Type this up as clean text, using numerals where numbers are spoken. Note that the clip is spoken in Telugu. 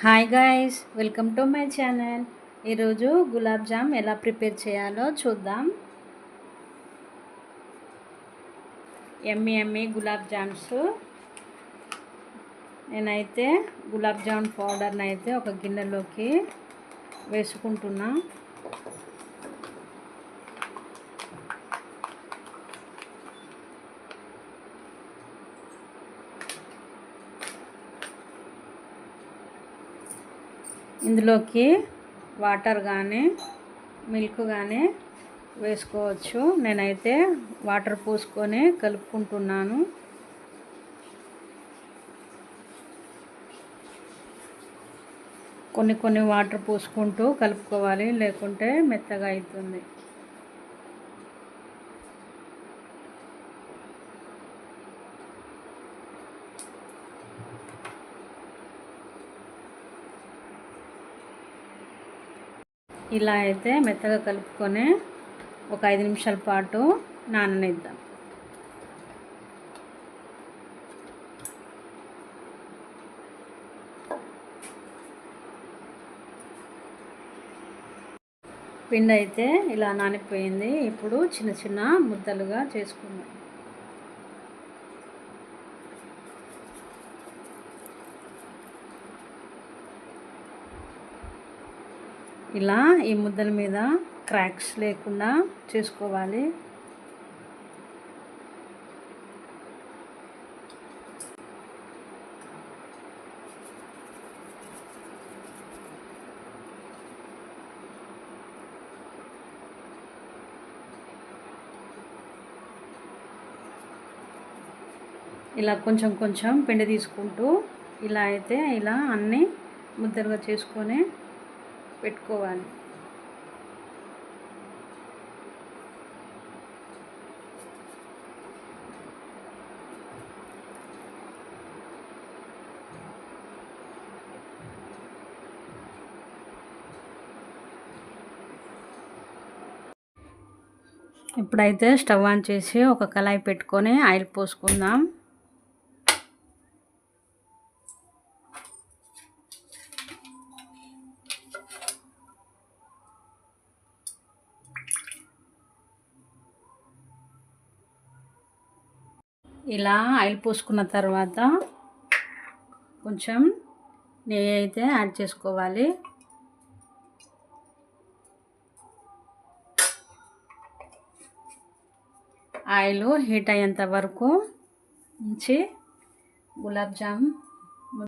Hi guys, welcome to my channel. ఈరోజు గులాబ్ జామ్ ఎలా ప్రిపేర్ చేయాలో చూద్దాం. ఎమ్మి ఎమ్మి గులాబ్ జామ్స్. నేనైతే గులాబ్ జామ్ పౌడర్ని అయితే ఒక గిన్నెలోకి వేసుకుంటున్నా. ఇందులోకి వాటర్ కానీ మిల్క్ కానీ వేసుకోవచ్చు. నేనైతే వాటర్ పోసుకొని కలుపుకుంటున్నాను. కొన్ని వాటర్ పోసుకుంటూ కలుపుకోవాలి, లేకుంటే మెత్తగా అవుతుంది. ఇలా అయితే మెత్తగా కలుపుకొని ఒక 5 నిమిషాల పాటు నాననిద్దాం. పిండి అయితే ఇలా నానిపోయింది. ఇప్పుడు చిన్న చిన్న ముద్దలుగా చేసుకుందాం. ఇలా ఈ ముద్దల మీద క్రాక్స్ లేకుండా చేసుకోవాలి. ఇలా కొంచెం కొంచెం పిండి తీసుకుంటూ ఇలా అయితే ఇలా అన్నీ ముద్దలుగా చేసుకొని పెట్టుకోవాలి. ఇప్పుడైతే స్టవ్ ఆన్ చేసి ఒక కళాయి పెట్టుకొని ఆయిల్ పోసుకుందాం. ఇలా ఆయిల్ పోసుకున్న తర్వాత కొంచెం నెయ్యి అయితే యాడ్ చేసుకోవాలి. ఆయిల్ హీట్ అయ్యేంత వరకు ఉంచి గులాబ్ జామ్